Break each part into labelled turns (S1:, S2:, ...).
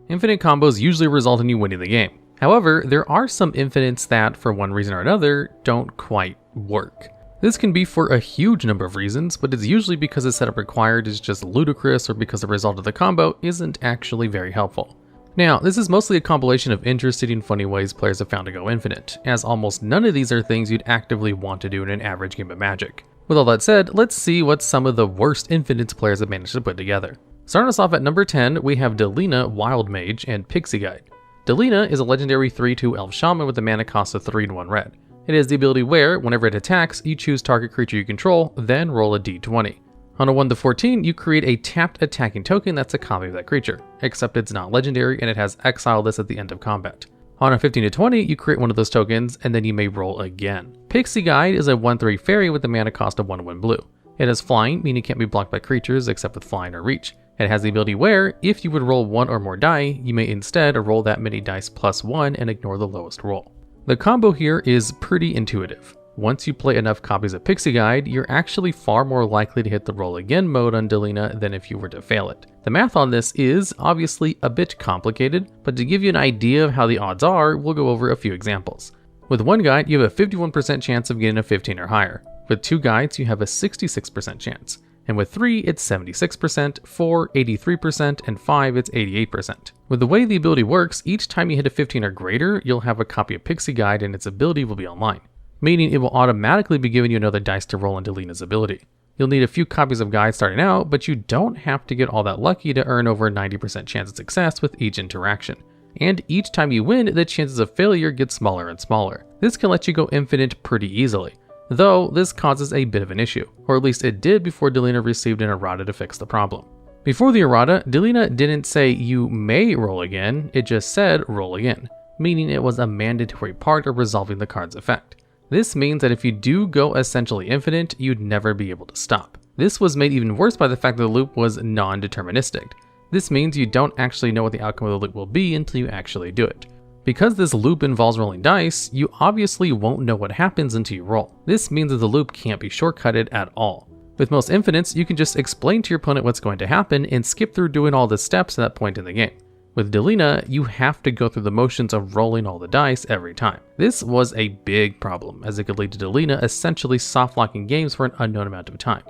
S1: Infinite combos usually result in you winning the game. However, there are some infinites that, for one reason or another, don't quite work. This can be for a huge number of reasons, but it's usually because the setup required is just ludicrous or because the result of the combo isn't actually very helpful. Now, this is mostly a compilation of interesting and funny ways players have found to go infinite, as almost none of these are things you'd actively want to do in an average game of Magic. With all that said, let's see what some of the worst infinites players have managed to put together. Starting us off at number 10, we have Delina, Wild Mage, and Pixie Guide. Delina is a legendary 3/2 Elf Shaman with a mana cost of 3 and 1 red. It has the ability where, whenever it attacks, you choose target creature you control, then roll a d20. On a 1 to 14, you create a tapped attacking token that's a copy of that creature, except it's not legendary and it has exile this at the end of combat. On a 15 to 20, you create one of those tokens and then you may roll again. Pixie Guide is a 1/3 fairy with a mana cost of 1 blue. It has flying, meaning it can't be blocked by creatures except with flying or reach. It has the ability where, if you would roll 1 or more die, you may instead roll that many dice plus 1 and ignore the lowest roll. The combo here is pretty intuitive. Once you play enough copies of Pixie Guide, you're actually far more likely to hit the roll again mode on Delina than if you were to fail it. The math on this is obviously a bit complicated, but to give you an idea of how the odds are, we'll go over a few examples. With one guide, you have a 51% chance of getting a 15 or higher. With 2 guides, you have a 66% chance. And with 3, it's 76%, 4, 83%, and 5, it's 88%. With the way the ability works, each time you hit a 15 or greater, you'll have a copy of Pixie Guide and its ability will be online, meaning it will automatically be giving you another dice to roll on Delina's ability. You'll need a few copies of Guide starting out, but you don't have to get all that lucky to earn over a 90% chance of success with each interaction. And each time you win, the chances of failure get smaller and smaller. This can let you go infinite pretty easily. Though this causes a bit of an issue, or at least it did before Delina received an errata to fix the problem. Before the errata, Delina didn't say you may roll again, it just said roll again, meaning it was a mandatory part of resolving the card's effect. This means that if you do go essentially infinite, you'd never be able to stop. This was made even worse by the fact that the loop was non-deterministic. This means you don't actually know what the outcome of the loop will be until you actually do it. Because this loop involves rolling dice, you obviously won't know what happens until you roll. This means that the loop can't be shortcutted at all. With most infinites, you can just explain to your opponent what's going to happen and skip through doing all the steps at that point in the game. With Delina, you have to go through the motions of rolling all the dice every time. This was a big problem, as it could lead to Delina essentially soft-locking games for an unknown amount of time.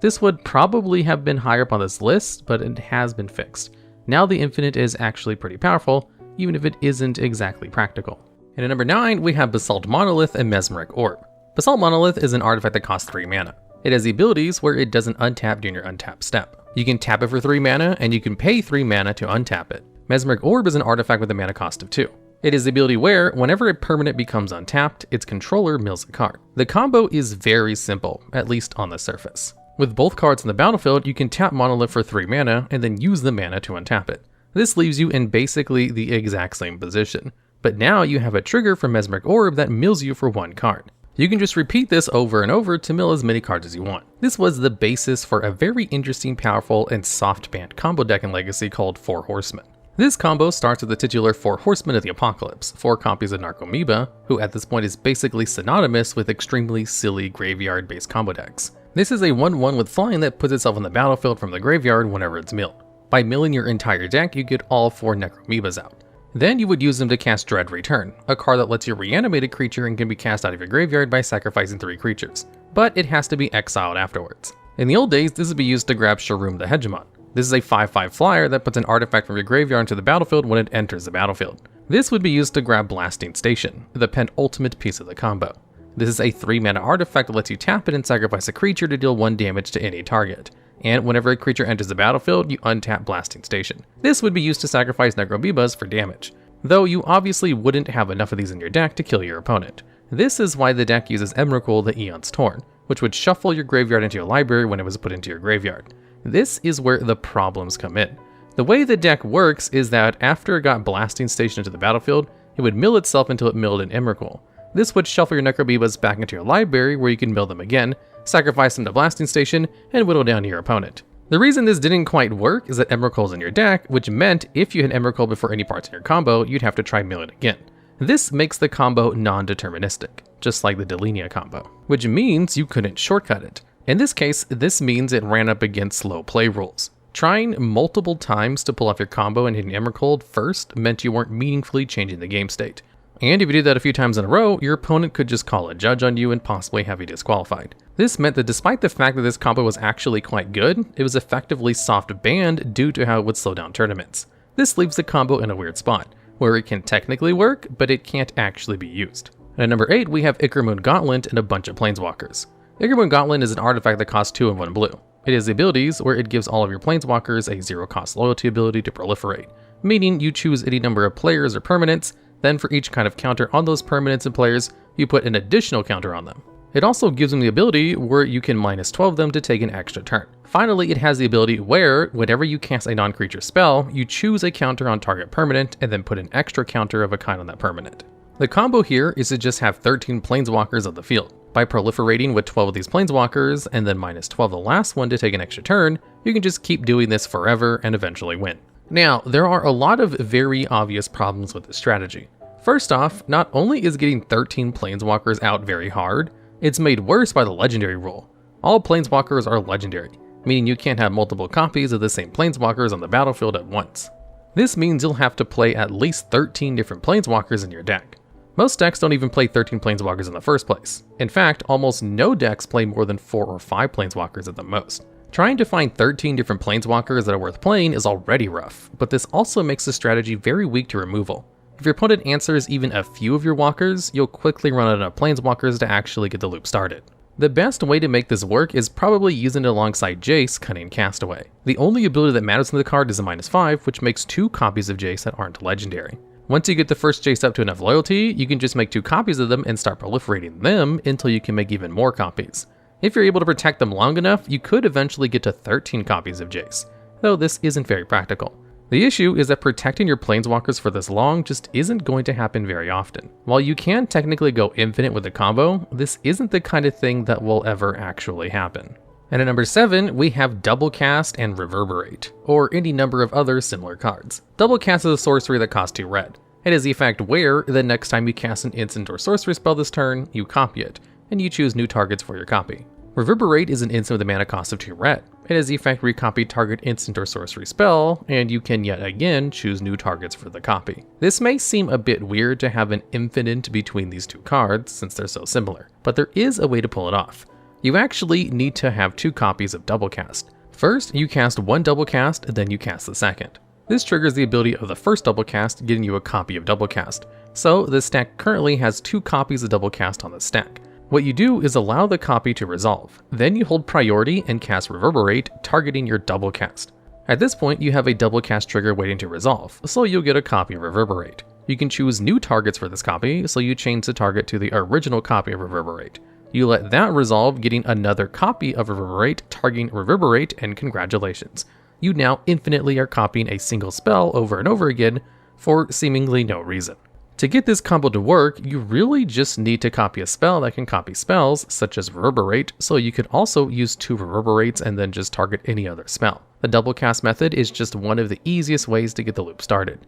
S1: This would probably have been higher up on this list, but it has been fixed. Now the infinite is actually pretty powerful, even if it isn't exactly practical. And at number 9, we have Basalt Monolith and Mesmeric Orb. Basalt Monolith is an artifact that costs 3 mana. It has the abilities where it doesn't untap during your untap step. You can tap it for 3 mana, and you can pay 3 mana to untap it. Mesmeric Orb is an artifact with a mana cost of 2. It is the ability where, whenever a permanent becomes untapped, its controller mills a card. The combo is very simple, at least on the surface. With both cards on the battlefield, you can tap Monolith for 3 mana, and then use the mana to untap it. This leaves you in basically the exact same position, but now you have a trigger from Mesmeric Orb that mills you for 1 card. You can just repeat this over and over to mill as many cards as you want. This was the basis for a very interesting, powerful, and soft banned combo deck in Legacy called 4 Horsemen. This combo starts with the titular 4 Horsemen of the Apocalypse, 4 copies of Narcomoeba, who at this point is basically synonymous with extremely silly graveyard-based combo decks. This is a 1/1 with flying that puts itself on the battlefield from the graveyard whenever it's milled. By milling your entire deck, you get all 4 Necromoebas out. Then you would use them to cast Dread Return, a card that lets you reanimate a creature and can be cast out of your graveyard by sacrificing 3 creatures. But it has to be exiled afterwards. In the old days, this would be used to grab Sharum the Hegemon. This is a 5/5 flyer that puts an artifact from your graveyard into the battlefield when it enters the battlefield. This would be used to grab Blasting Station, the penultimate piece of the combo. This is a 3 mana artifact that lets you tap it and sacrifice a creature to deal 1 damage to any target. And whenever a creature enters the battlefield, you untap Blasting Station. This would be used to sacrifice Necromoebas for damage, though you obviously wouldn't have enough of these in your deck to kill your opponent. This is why the deck uses Emrakul the Aeon's Torn, which would shuffle your graveyard into your library when it was put into your graveyard. This is where the problems come in. The way the deck works is that after it got Blasting Station into the battlefield, it would mill itself until it milled an Emrakul. This would shuffle your Necromoebas back into your library where you can mill them again, sacrifice them to Blasting Station, and whittle down your opponent. The reason this didn't quite work is that Emrakul's in your deck, which meant if you had Emrakul before any parts in your combo, you'd have to try mill it again. This makes the combo non-deterministic, just like the Delina combo, which means you couldn't shortcut it. In this case, this means it ran up against slow play rules. Trying multiple times to pull off your combo and hitting Emrakul first meant you weren't meaningfully changing the game state. And if you did that a few times in a row, your opponent could just call a judge on you and possibly have you disqualified. This meant that despite the fact that this combo was actually quite good, it was effectively soft banned due to how it would slow down tournaments. This leaves the combo in a weird spot, where it can technically work, but it can't actually be used. And at number 8, we have Ichromoon Gauntlet and a bunch of Planeswalkers. Ichromoon Gauntlet is an artifact that costs 2 and 1 blue. It has the abilities where it gives all of your Planeswalkers a 0-cost loyalty ability to proliferate, meaning you choose any number of players or permanents, then for each kind of counter on those permanents and players, you put an additional counter on them. It also gives them the ability where you can -12 them to take an extra turn. Finally, it has the ability where, whenever you cast a non-creature spell, you choose a counter on target permanent and then put an extra counter of a kind on that permanent. The combo here is to just have 13 Planeswalkers on the field. By proliferating with 12 of these Planeswalkers and then -12 the last one to take an extra turn, you can just keep doing this forever and eventually win. Now, there are a lot of very obvious problems with this strategy. First off, not only is getting 13 Planeswalkers out very hard, it's made worse by the legendary rule. All Planeswalkers are legendary, meaning you can't have multiple copies of the same Planeswalkers on the battlefield at once. This means you'll have to play at least 13 different Planeswalkers in your deck. Most decks don't even play 13 Planeswalkers in the first place. In fact, almost no decks play more than 4 or 5 Planeswalkers at the most. Trying to find 13 different Planeswalkers that are worth playing is already rough, but this also makes the strategy very weak to removal. If your opponent answers even a few of your walkers, you'll quickly run out of Planeswalkers to actually get the loop started. The best way to make this work is probably using it alongside Jace, Cunning Castaway. The only ability that matters in the card is a -5, which makes 2 copies of Jace that aren't legendary. Once you get the first Jace up to enough loyalty, you can just make 2 copies of them and start proliferating them until you can make even more copies. If you're able to protect them long enough, you could eventually get to 13 copies of Jace, though this isn't very practical. The issue is that protecting your Planeswalkers for this long just isn't going to happen very often. While you can technically go infinite with the combo, this isn't the kind of thing that will ever actually happen. And at number 7, we have Doublecast and Reverberate, or any number of other similar cards. Doublecast is a sorcery that costs 2 red. It has the effect where, the next time you cast an instant or sorcery spell this turn, you copy it, and you choose new targets for your copy. Reverberate is an instant with a mana cost of 2 red. It has the effect where you copy target instant or sorcery spell, and you can yet again choose new targets for the copy. This may seem a bit weird to have an infinite between these 2 cards, since they're so similar, but there is a way to pull it off. You actually need to have 2 copies of Doublecast. First, you cast 1 Doublecast, then you cast the second. This triggers the ability of the first Doublecast, getting you a copy of Doublecast. So the stack currently has 2 copies of Doublecast on the stack. What you do is allow the copy to resolve. Then you hold priority and cast Reverberate, targeting your Doublecast. At this point, you have a Doublecast trigger waiting to resolve, so you'll get a copy of Reverberate. You can choose new targets for this copy, so you change the target to the original copy of Reverberate. You let that resolve, getting another copy of Reverberate, targeting Reverberate, and congratulations. You now infinitely are copying a single spell over and over again for seemingly no reason. To get this combo to work, you really just need to copy a spell that can copy spells, such as Reverberate, so you could also use 2 Reverberates and then just target any other spell. The Doublecast method is just one of the easiest ways to get the loop started.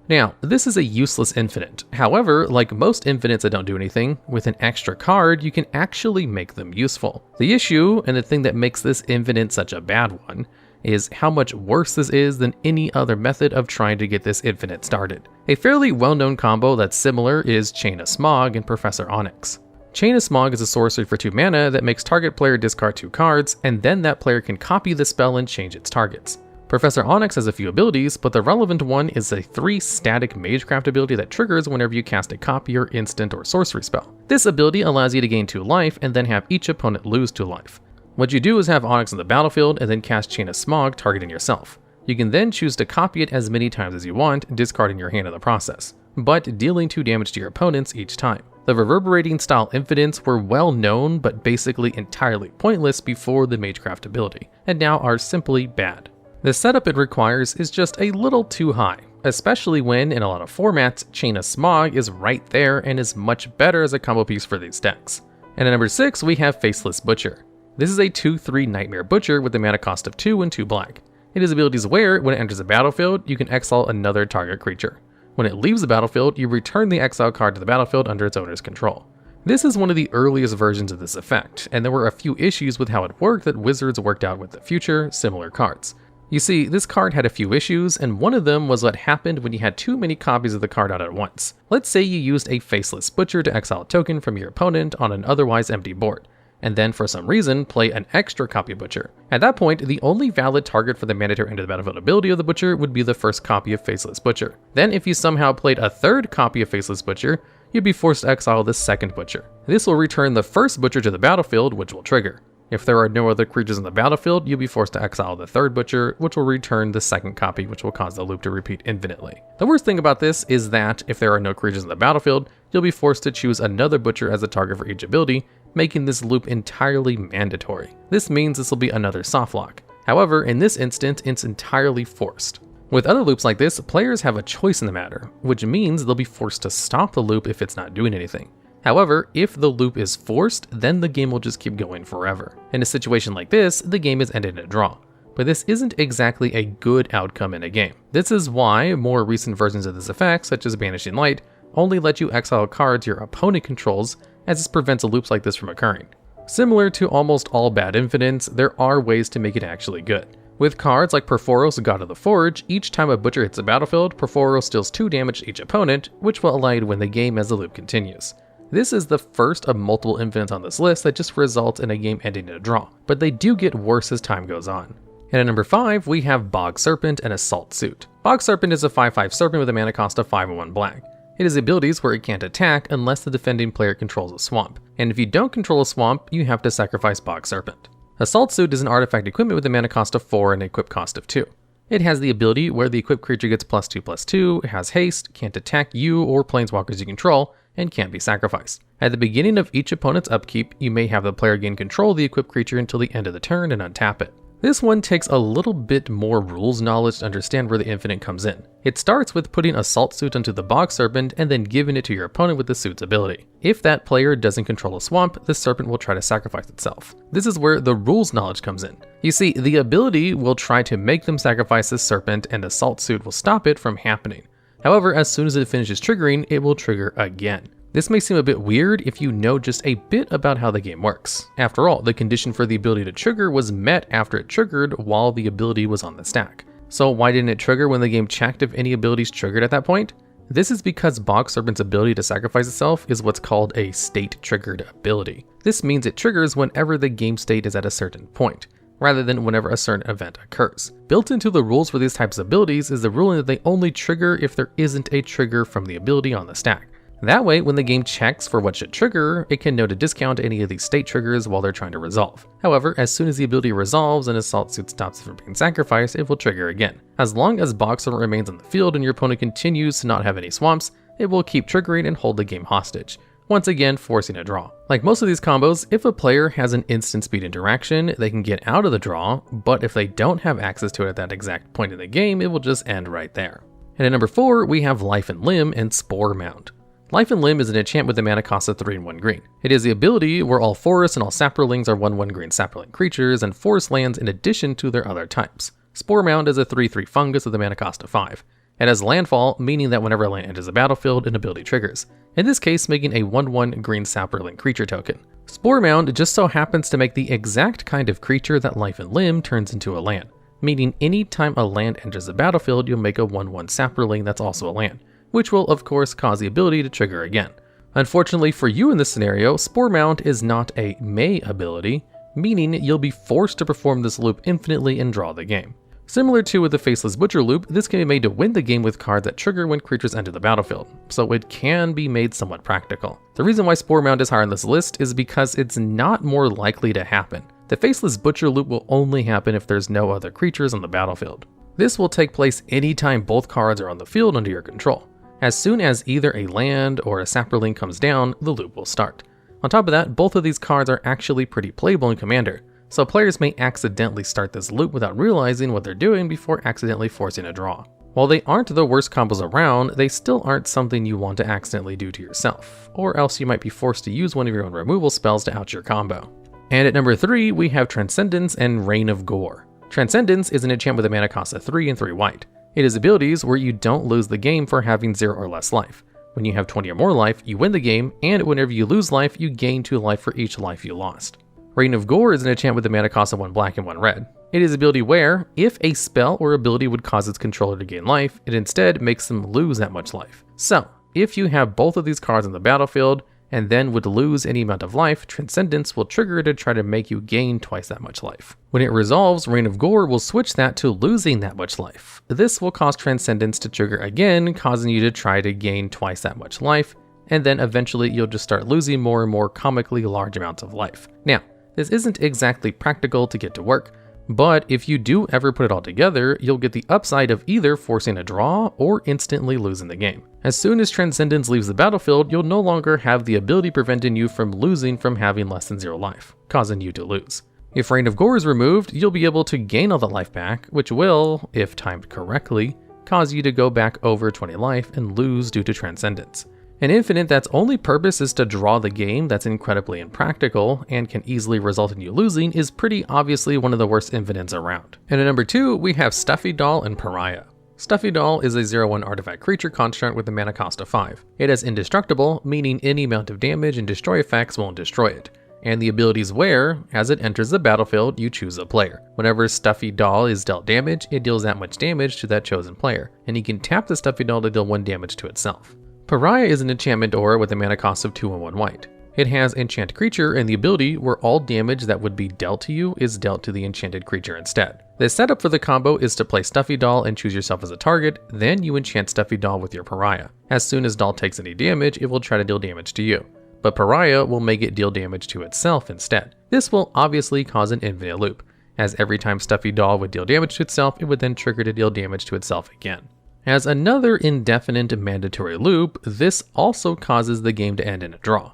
S1: Now, this is a useless infinite. However, like most infinites that don't do anything, with an extra card, you can actually make them useful. The issue, and the thing that makes this infinite such a bad one, is how much worse this is than any other method of trying to get this infinite started. A fairly well-known combo that's similar is Chain of Smog and Professor Onyx. Chain of Smog is a sorcery for 2 mana that makes target player discard 2 cards, and then that player can copy the spell and change its targets. Professor Onyx has a few abilities, but the relevant one is a 3 static Magecraft ability that triggers whenever you cast a copy or instant or sorcery spell. This ability allows you to gain 2 life and then have each opponent lose 2 life. What you do is have Onyx on the battlefield and then cast Chain of Smog, targeting yourself. You can then choose to copy it as many times as you want, discarding your hand in the process, but dealing 2 damage to your opponents each time. The reverberating style infinites were well known but basically entirely pointless before the Magecraft ability, and now are simply bad. The setup it requires is just a little too high, especially when, in a lot of formats, Chain of Smog is right there and is much better as a combo piece for these decks. And at number 6, we have Faceless Butcher. This is a 2/3 Nightmare Butcher with a mana cost of 2 and 2 black. It has abilities where, when it enters the battlefield, you can exile another target creature. When it leaves the battlefield, you return the exile card to the battlefield under its owner's control. This is one of the earliest versions of this effect, and there were a few issues with how it worked that Wizards worked out with the future, similar cards. You see, this card had a few issues, and one of them was what happened when you had too many copies of the card out at once. Let's say you used a Faceless Butcher to exile a token from your opponent on an otherwise empty board, and then for some reason play an extra copy of Butcher. At that point, the only valid target for the mandatory end of the battlefield ability of the Butcher would be the first copy of Faceless Butcher. Then if you somehow played a third copy of Faceless Butcher, you'd be forced to exile the second Butcher. This will return the first Butcher to the battlefield, which will trigger. If there are no other creatures in the battlefield, you'll be forced to exile the third Butcher, which will return the second copy, which will cause the loop to repeat infinitely. The worst thing about this is that if there are no creatures in the battlefield, you'll be forced to choose another Butcher as a target for each ability, making this loop entirely mandatory. This means this will be another soft lock. However, in this instance, it's entirely forced. With other loops like this, players have a choice in the matter, which means they'll be forced to stop the loop if it's not doing anything. However, if the loop is forced, then the game will just keep going forever. In a situation like this, the game is ended in a draw. But this isn't exactly a good outcome in a game. This is why more recent versions of this effect, such as Banishing Light, only let you exile cards your opponent controls, as this prevents loops like this from occurring. Similar to almost all bad infinites, there are ways to make it actually good. With cards like Perforos, God of the Forge, each time a Butcher hits the battlefield, Perforos deals 2 damage to each opponent, which will allow you to win the game as the loop continues. This is the first of multiple infinites on this list that just results in a game ending in a draw, but they do get worse as time goes on. And at number 5, we have Bog Serpent and Assault Suit. Bog Serpent is a 5/5 Serpent with a mana cost of 5 and 1 black. It has abilities where it can't attack unless the defending player controls a swamp, and if you don't control a swamp, you have to sacrifice Bog Serpent. Assault Suit is an artifact equipment with a mana cost of 4 and an equip cost of 2. It has the ability where the equipped creature gets +2/+2, it has haste, can't attack you or planeswalkers you control, and can't be sacrificed. At the beginning of each opponent's upkeep, you may have the player gain control of the equipped creature until the end of the turn and untap it. This one takes a little bit more rules knowledge to understand where the infinite comes in. It starts with putting Assault Suit onto the Bog Serpent and then giving it to your opponent with the suit's ability. If that player doesn't control a swamp, the Serpent will try to sacrifice itself. This is where the rules knowledge comes in. You see, the ability will try to make them sacrifice the Serpent and Assault Suit will stop it from happening. However, as soon as it finishes triggering, it will trigger again. This may seem a bit weird if you know just a bit about how the game works. After all, the condition for the ability to trigger was met after it triggered while the ability was on the stack. So why didn't it trigger when the game checked if any abilities triggered at that point? This is because Bog Serpent's ability to sacrifice itself is what's called a state-triggered ability. This means it triggers whenever the game state is at a certain point, rather than whenever a certain event occurs. Built into the rules for these types of abilities is the ruling that they only trigger if there isn't a trigger from the ability on the stack. That way, when the game checks for what should trigger, it can know to discount any of these state triggers while they're trying to resolve. However, as soon as the ability resolves and Assault Suit stops it from being sacrificed, it will trigger again. As long as Bog Serpent remains on the field and your opponent continues to not have any swamps, it will keep triggering and hold the game hostage, once again forcing a draw. Like most of these combos, if a player has an instant speed interaction, they can get out of the draw, but if they don't have access to it at that exact point in the game, it will just end right there. And at number 4, we have Life and Limb and Sporemound. Life and Limb is an enchant with a mana cost of 3 and 1 green. It is the ability where all forests and all saplings are 1/1 green sapling creatures and forest lands in addition to their other types. Sporemound is a 3/3 fungus with a mana cost of 5. It has landfall, meaning that whenever a land enters the battlefield, an ability triggers, in this case making a 1/1 green sapling creature token. Sporemound just so happens to make the exact kind of creature that Life and Limb turns into a land, meaning anytime a land enters the battlefield, you'll make a 1/1 sapling that's also a land, which will of course cause the ability to trigger again. Unfortunately for you in this scenario, Sporemound is not a May ability, meaning you'll be forced to perform this loop infinitely and draw the game. Similar to with the Faceless Butcher loop, this can be made to win the game with cards that trigger when creatures enter the battlefield, so it can be made somewhat practical. The reason why Sporemound is higher on this list is because it's not more likely to happen. The Faceless Butcher loop will only happen if there's no other creatures on the battlefield. This will take place anytime both cards are on the field under your control. As soon as either a land or a sapling comes down, the loop will start. On top of that, both of these cards are actually pretty playable in Commander, so players may accidentally start this loop without realizing what they're doing before accidentally forcing a draw. While they aren't the worst combos around, they still aren't something you want to accidentally do to yourself, or else you might be forced to use one of your own removal spells to out your combo. And at number 3, we have Transcendence and Reign of Gore. Transcendence is an enchant with a mana cost of 3 and 3 white. It is abilities where you don't lose the game for having 0 or less life. When you have 20 or more life, you win the game, and whenever you lose life, you gain 2 life for each life you lost. Reign of Gore is an enchant with a mana cost of 1 black and 1 red. It is the ability where, if a spell or ability would cause its controller to gain life, it instead makes them lose that much life. So, if you have both of these cards on the battlefield, and then would lose any amount of life, Transcendence will trigger to try to make you gain twice that much life. When it resolves, Reign of Gore will switch that to losing that much life. This will cause Transcendence to trigger again, causing you to try to gain twice that much life, and then eventually you'll just start losing more and more comically large amounts of life. Now, this isn't exactly practical to get to work, but if you do ever put it all together, you'll get the upside of either forcing a draw or instantly losing the game. As soon as Transcendence leaves the battlefield, you'll no longer have the ability preventing you from losing from having less than 0 life, causing you to lose. If Reign of Gore is removed, you'll be able to gain all that life back, which will, if timed correctly, cause you to go back over 20 life and lose due to Transcendence. An infinite that's only purpose is to draw the game that's incredibly impractical and can easily result in you losing is pretty obviously one of the worst infinites around. And at number 2, we have Stuffy Doll and Pariah. Stuffy Doll is a 0/1 artifact creature construct with a mana cost of 5. It is indestructible, meaning any amount of damage and destroy effects won't destroy it. And the ability is where, as it enters the battlefield, you choose a player. Whenever Stuffy Doll is dealt damage, it deals that much damage to that chosen player, and you can tap the Stuffy Doll to deal 1 damage to itself. Pariah is an enchantment aura with a mana cost of 2 and 1 white. It has Enchant Creature and the ability where all damage that would be dealt to you is dealt to the enchanted creature instead. The setup for the combo is to play Stuffy Doll and choose yourself as a target, then you enchant Stuffy Doll with your Pariah. As soon as Doll takes any damage, it will try to deal damage to you, but Pariah will make it deal damage to itself instead. This will obviously cause an infinite loop, as every time Stuffy Doll would deal damage to itself, it would then trigger to deal damage to itself again. As another indefinite mandatory loop, this also causes the game to end in a draw.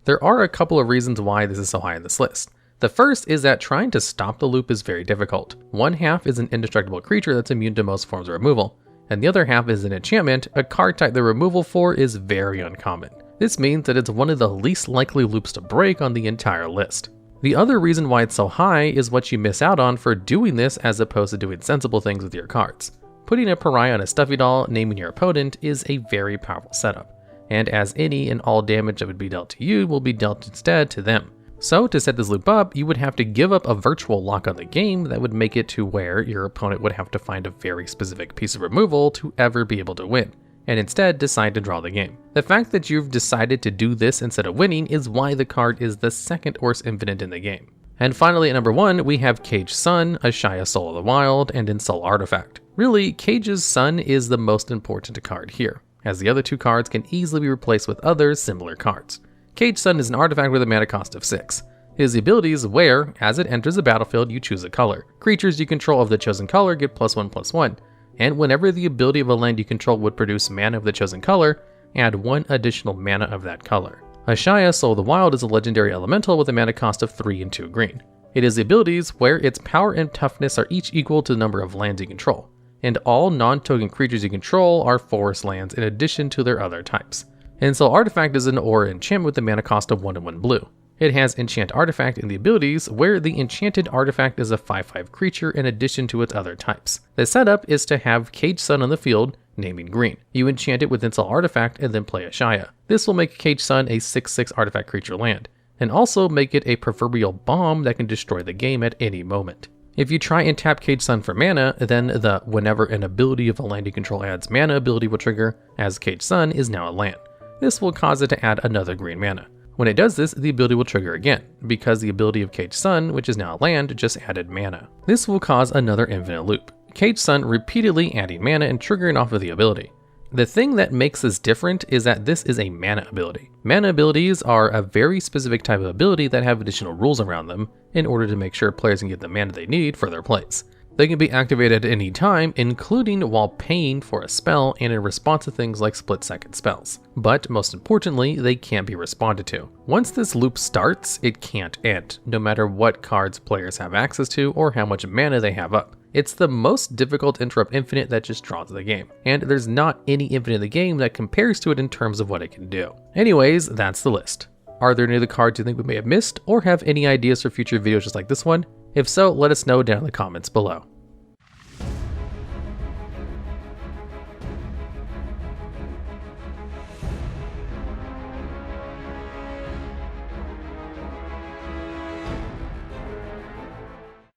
S1: There are a couple of reasons why this is so high on this list. The first is that trying to stop the loop is very difficult. One half is an indestructible creature that's immune to most forms of removal, and the other half is an enchantment, a card type the removal for is very uncommon. This means that it's one of the least likely loops to break on the entire list. The other reason why it's so high is what you miss out on for doing this as opposed to doing sensible things with your cards. Putting a Pariah on a Stuffy Doll, naming your opponent, is a very powerful setup, and as any and all damage that would be dealt to you will be dealt instead to them. So to set this loop up, you would have to give up a virtual lock on the game that would make it to where your opponent would have to find a very specific piece of removal to ever be able to win, and instead decide to draw the game. The fact that you've decided to do this instead of winning is why the card is the second worst infinite in the game. And finally at number 1, we have Cage Sun, Ashaya Soul of the Wild, and Ensoul Artifact. Really, Cage's Sun is the most important card here, as the other 2 cards can easily be replaced with other similar cards. Cage Sun is an artifact with a mana cost of 6. It is the abilities where, as it enters the battlefield, you choose a color. Creatures you control of the chosen color get +1/+1, and whenever the ability of a land you control would produce mana of the chosen color, add 1 additional mana of that color. Ashaya Soul of the Wild is a legendary elemental with a mana cost of 3 and 2 green. It is the abilities where its power and toughness are each equal to the number of lands you control, and all non-token creatures you control are forest lands in addition to their other types. Ensoul Artifact is an aura enchantment with a mana cost of 1 and 1 blue. It has Enchant Artifact in the abilities where the enchanted artifact is a 5/5 creature in addition to its other types. The setup is to have Cage Sun on the field, naming green. You enchant it with Ensoul Artifact and then play Ashaya. This will make Cage Sun a 6/6 artifact creature land, and also make it a proverbial bomb that can destroy the game at any moment. If you try and tap Cage Sun for mana, then the whenever an ability of a land you control adds mana ability will trigger, as Cage Sun is now a land. This will cause it to add another green mana. When it does this, the ability will trigger again, because the ability of Cage Sun, which is now a land, just added mana. This will cause another infinite loop, Cage Sun repeatedly adding mana and triggering off of the ability. The thing that makes this different is that this is a mana ability. Mana abilities are a very specific type of ability that have additional rules around them in order to make sure players can get the mana they need for their plays. They can be activated at any time, including while paying for a spell and in response to things like split-second spells. But most importantly, they can't be responded to. Once this loop starts, it can't end, no matter what cards players have access to or how much mana they have up. It's the most difficult interrupt infinite that just draws the game, and there's not any infinite in the game that compares to it in terms of what it can do. Anyways, that's the list. Are there any of the cards you think we may have missed, or have any ideas for future videos just like this one? If so, let us know down in the comments below.